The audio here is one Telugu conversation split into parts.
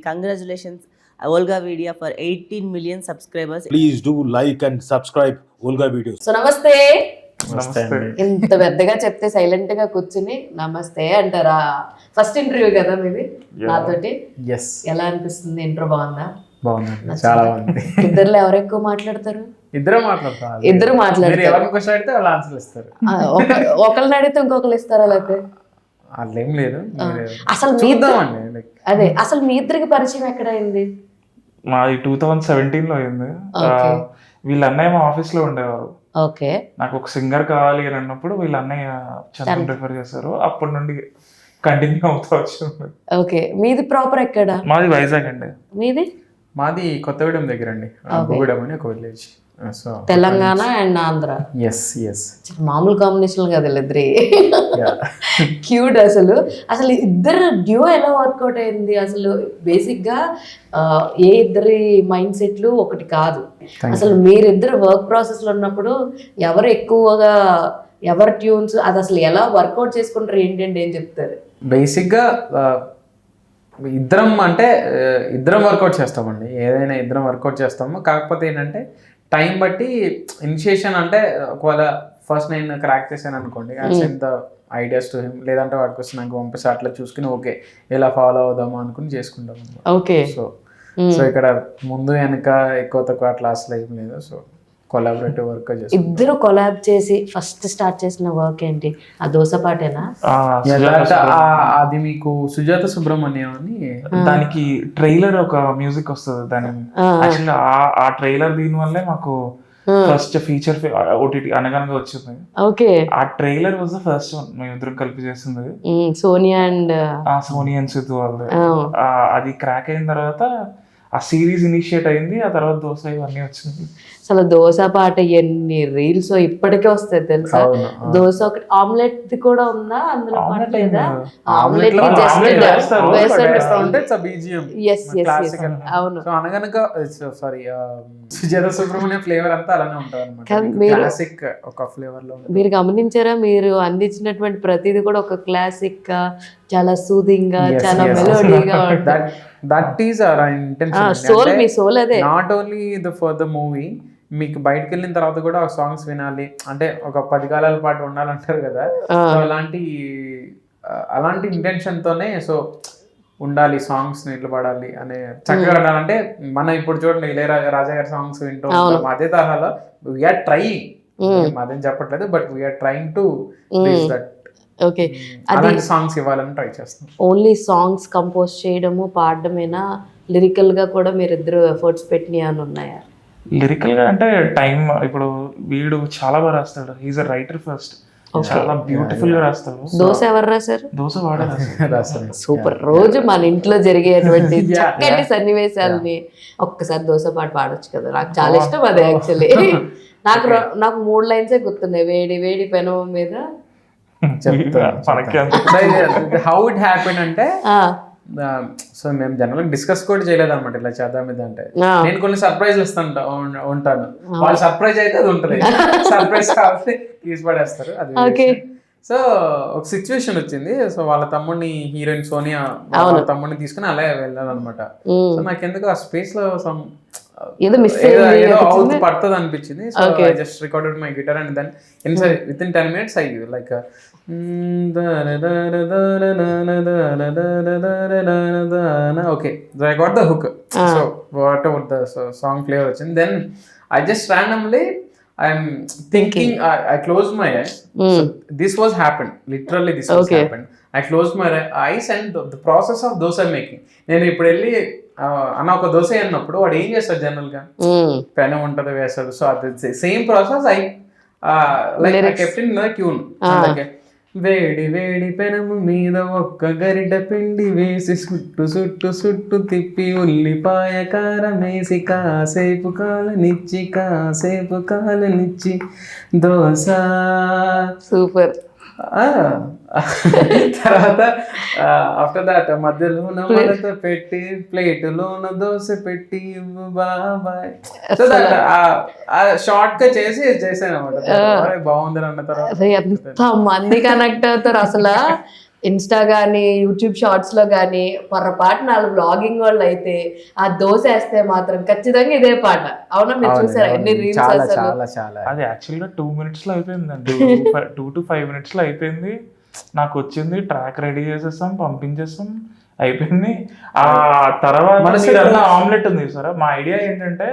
Congratulations, Olga Vidya, for 18 million subscribers. Please do like and subscribe Olga Videos. So నమస్తే. నమస్తే అండి. ఇంత పెద్దగా చెప్తే సైలెంట్ గా కూర్చుని నమస్తే అంటారా? ఫస్ట్ ఇంటర్వ్యూ కదా మీది నాతోటి. ఎస్, ఎలా అనిపిస్తుంది? ఇంట్రో బాగుందా? బాగుందండి, చాలా బాగుంది. ఇద్దరులో ఎవరు ఎక్కువ మాట్లాడతారు? ఇద్దరు మాట్లాడతారు. ఇద్దరు మాట్లాడతారు. ఎవరిని క్వశ్చన్ అడిగితే వాళ్ళు ఆన్సర్ ఇస్తారు. ఒకళ్ళని అడిగితే ఇంకొకరు ఇస్తారా? లేకపోతే వాళ్ళు ఏం లేదు, అసలు చూద్దామండి. అదే అసలు మీ ఇద్దరికి పరిచయం ఎక్కడ అయింది? మాది 2017 లో అయింది. వీళ్ళ అన్నయ్య మా ఆఫీస్ లో ఉండేవారు. ఓకే. నాకు ఒక సింగర్ కావాలి అని అన్నప్పుడు వీళ్ళ అన్నయ్య చంద్రన్ ప్రిఫర్ చేశారు. అప్పటి నుండి కంటిన్యూ అవుతూ వచ్చింది. ఓకే. మీది ప్రాపర్ ఎక్కడ? మాది వైజాగ్ అండి. మీది? మాది కొత్తగూడెం దగ్గర అండి, బుగూడెం అని ఒక village. So Telangana and Andhra. Yes yes, మామూలు కాంబినేషన్ కదా ఇద్దరి. క్యూట్. అసలు ఇద్దరు డ్యూ ఎలా వర్కౌట్ అయింది? అసలు బేసిక్ గా ఏ ఇద్దరి మైండ్ సెట్లు ఒకటి కాదు. అసలు మీరిద్దరు వర్క్ ప్రాసెస్ లో ఉన్నప్పుడు ఎవరు ఎక్కువగా ఎవరి ట్యూన్స్ అది అసలు ఎలా వర్కౌట్ చేసుకుంటారు ఏంటంటే ఏం చెప్తారు? బేసిక్ గా ఇద్దరం అంటే ఇద్దరం వర్కౌట్ చేస్తామండి. ఏదైనా ఇద్దరం వర్కౌట్ చేస్తాము. కాకపోతే ఏంటంటే టైం బట్టి ఇనిషియేషన్ అంటే ఒకవేళ ఫస్ట్ నేను క్రాక్ చేశాను అనుకోండి, ద ఐడియాస్ టు హిమ్, లేదంటే వాడికి వస్తే నాకు పంపిస్తే అట్లా చూసుకుని ఓకే ఎలా ఫాలో అవుదామా అనుకుని చేసుకుంటాం. ఓకే. సో ఇక్కడ ముందు వెనక ఎక్కువ తక్కువ అట్లా అసలు ఏం లేదు. సో కొలాబరేటివ్ వర్క్ చేస్తాం. ఇద్దరు కొలాబ్ చేసి ఫస్ట్ స్టార్ట్ చేసిన వర్క్ ఏంటి? ఆ దోసపాటేనా? అది మీకు సుజాత సుబ్రహ్మణ్యం అని, దానికి ట్రైలర్ ఒక మ్యూజిక్ వస్తుంది. దాని యాక్చువల్లీ ఆ ట్రైలర్ దీని వల్లే మాకు ఫస్ట్ ఫీచర్ ఓటీటీ అనగనగా వచ్చింది. ఓకే. ఆ trailer was the first one మేము ఇద్దరం కలిపి చేసింది. సోనియా అండ్ సిద్ధు వాళ్ళు. అది క్రాక్ అయిన తర్వాత ఆ సిరీస్ ఇనిషియేట్ అయింది. ఆ తర్వాత దోశ ఇవన్నీ వచ్చింది. అసలు దోశ పాట ఎన్ని రీల్స్ ఇప్పటికే వస్తాయి తెలుసా? దోశ ఒకటి ఆమ్లెట్ కూడా ఉందా అందులో? పాట లేదా? ఆమ్లెట్ అవును. అనగనక సారీ సుజాత సుబ్రహ్మణ్యం ఫ్లేవర్ అంతా అలానే ఉంటుంది అనమాట. క్లాసిక్ ఒక ఫ్లేవర్ లో. మీరు గమనించారా? మీరు అందించినటువంటి ప్రతిదీ కూడా ఒక క్లాసిక్ గా, చాలా సూదింగ్ గా, చాలా మెలోడీగా ఉంటుంది. That is our intention. Soul, మీ సోల్ అదే. Not only for the movie, మీకు బయటకు వెళ్ళిన తర్వాత కూడా సాంగ్స్ వినాలి అంటే ఒక 10 కాలాల పాటు ఉండాలంటారు కదా. అలాంటి ఇంటెన్షన్ తోనే సో ఉండాలి, సాంగ్స్ నిలబడాలి అనే చక్కగా ఉండాలంటే మనం ఇప్పుడు చూడండి ఇళయరాజా గారి సాంగ్స్ వింటూ ఉంటాం. అదే తరహాలో వీఆర్ ట్రైయింగ్, అదేం చెప్పట్లేదు, but we're trying to reach that. Okay. అలాంటి సాంగ్స్ ఇవ్వాలని ట్రై చేస్తాం. ఓన్లీ సాంగ్స్ కంపోజ్ చేయడము పాడడమేనా? లిరికల్ గా కూడా మీరు ఇద్దరు ఎఫర్ట్స్ పెట్టినవి అని ఉన్నాయా? లిరికల్ గా అంటే టైం, ఇప్పుడు వీడు చాలా బాగా రాస్తాడు. He's a writer first. చాలా బ్యూటిఫుల్ గా రాస్తాడు. దోశ ఎవరు రాశారు? దోశ వాడే రాస్తారు. సూపర్. రోజు మన ఇంట్లో జరిగేటువంటి చక్కటి సన్నివేశాలని ఒక్కసారి దోశ పాట పాడొచ్చు కదా. నాకు చాలా ఇష్టం అది. యాక్చువల్లీ నాకు 3 లైన్సే గుర్తున్నాయి. వేడి వేడి పెనం మీద హౌ ఇట్ హ్యాపెన్ అంటే, సో మేము జనరల్ డిస్కస్ కూడా చేయలేదు అనమాట ఇలా చేద్దాం ఇది అంటే. నేను కొన్ని సర్ప్రైజ్ ఉంటాను, వాళ్ళు సర్ప్రైజ్ అయితే అది ఉంటుంది, సర్ప్రైజ్ కాబట్టి తీసి పడేస్తారు అది. సో ఒక సిచ్యువేషన్ వచ్చింది. సో వాళ్ళ తమ్ముడిని, హీరోయిన్ సోనియా వాళ్ళ తమ్ముడిని తీసుకుని అలా వెళ్ళాలన్నమాట. సో నాకెందుకు ఆ స్పేస్ లో ఏదో అవుట్ పడుతుంది అనిపించింది. So I just recorded my guitar and then with in 10 minutes I like okay, so I got the hook. So whatever the song flavor వచ్చింది, then I just randomly I'm thinking, I closed my eyes. So this was happened, literally this was happened. I closed my eyes and the process of dosa making. నేను ఇప్పుడు వెళ్ళి అన్న ఒక దోశ అన్నప్పుడు వాడు ఏం చేస్తాడు జనరల్ గా, పెనం ఉంటది వేస్తాడు. సో అది same process I like I kept in the tune. వేడి వేడి పెనము మీద ఒక్క గరిట పిండి వేసి సుట్టు సుట్టు సుట్టు తిప్పి ఉల్లిపాయ కారం వేసి కాసేపు కాలనిచ్చి దోశ. సూపర్. తర్వాత ఆఫ్టర్ దాట్ మధ్యలోన మడత పెట్టి ప్లేటులోన దోశ పెట్టి బాబాయ్. సో షార్ట్ గా చేసాను అనమాట. బాగుంది అన్న తర్వాత ఎంత మంది కనెక్ట్ అవుతారు అసలు. ఇన్స్టా కానీ యూట్యూబ్ షార్ట్స్ లో కానీ పొరపాటు నాలుగు బ్లాగింగ్ వాళ్ళు అయితే ఆ దోశ వేస్తే మాత్రం ఖచ్చితంగా ఇదే పాట. అవునా, మీరు చూసారా ఎన్ని రీల్స్ చాలా అసలు? చాలా చాలా అది యాక్చువల్గా 2 minutes లో అయిపోయిందండి. 2 to 5 minutes లో అయిపోయింది. నాకు వచ్చింది, ట్రాక్ రెడీ చేసేస్తాం, పంపించేస్తాం, అయిపోయింది. ఆ తర్వాత మనసు ఆమ్లెట్ ఉంది సార్. మా ఐడియా ఏంటంటే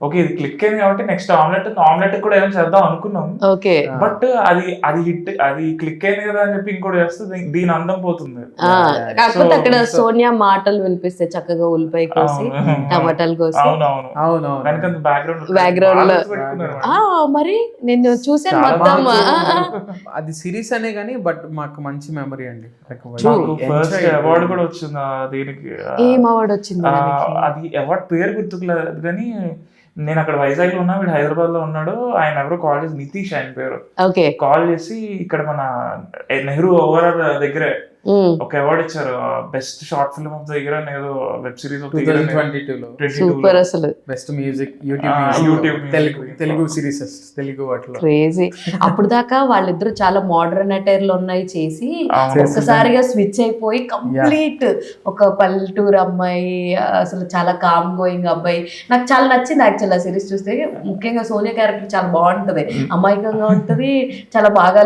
ఓకే ఇది క్లిక్ అయింది కాబట్టి నెక్స్ట్ ఆమ్లెట్ కూడా ఏం చేద్దాం అనుకున్నాం. ఓకే, బట్ అది హిట్, అది క్లిక్ అయింది కదా అని చెప్పి ఇంకోటి చేస్తే దీని అందం పోతుంది. కాకపోతే అక్కడ సోనియా మాటలు వినిపిస్తే చక్కగా ఉల్లిపాయ కోసి టమాటాలు కోసి. అవునవును అవునవును వెనక Background లో. మరి నేను చూసాను మొత్తం. అది సిరీస్ అనే కానీ బట్ మాకు మంచి మెమరీ అండి. ఫస్ట్ అవార్డు కూడా వచ్చింది దీనికి. ఏం అవార్డు వచ్చింది? అది అవార్డు పేరు గుర్తుకులేదు కానీ నేను అక్కడ వైజాగ్ లో ఉన్నా, వీడు హైదరాబాద్ లో ఉన్నాడు. ఆయన ఎవరో కాల్ చేసి, నితీష్ ఆయన పేరు, ఓకే, కాల్ చేసి ఇక్కడ మన నెహ్రూ ఓవరాల్ దగ్గరే ఒక అవార్డు ఇచ్చారు. Best short film of the year అని ఏదో వెబ్ సిరీస్ 2022లో సూపర్ అసలు. Best music YouTube Telugu series Telugu వాటిలో క్రేజీ. అప్పుడు దాకా వాళ్ళిద్దరు చాలా మోడర్న్ అటైర్ లో ఉన్నాయి చేసి ఒక్కసారిగా స్విచ్ అయిపోయి కంప్లీట్ ఒక పల్లెటూరు అమ్మాయి, అసలు చాలా కామ్ గోయింగ్ అబ్బాయి. నాకు చాలా నచ్చింది యాక్చువల్ ఆ సిరీస్ చూస్తే. ముఖ్యంగా సోనియా క్యారెక్టర్ చాలా బాగుంటది, అమాయకంగా ఉంటది, చాలా బాగా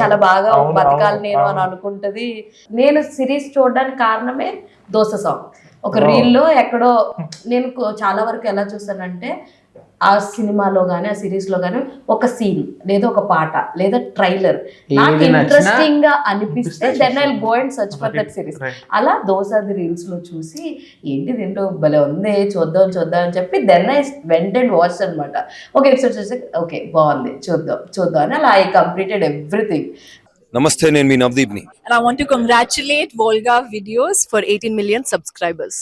చాలా బాగా బతకాలి నేను అని అనుకుంటది. నేను సిరీస్ చూడడానికి కారణమే దోస సాంగ్. ఒక రీల్లో ఎక్కడో నేను చాలా వరకు ఎలా చూస్తానంటే ఆ సినిమాలో కానీ ఆ సిరీస్ లో కానీ ఒక సీన్ లేదా ఒక పాట లేదా ట్రైలర్ నాకు ఇంట్రెస్టింగ్ గా అనిపిస్తే then I go and search for that series. అలా దోసాది రీల్స్ లో చూసి ఏంటి దీంట్లో భలే ఉంది, చూద్దాం అని చెప్పి then I went and watch అనమాట. ఒక ఎపిసోడ్ చూసి ఓకే బాగుంది, చూద్దాం అని అలా ఐ కంప్లీటెడ్ ఎవ్రీథింగ్. Namaste, నేను మీ నవదీప్ని. And I want to congratulate Volga Videos for 18 million subscribers.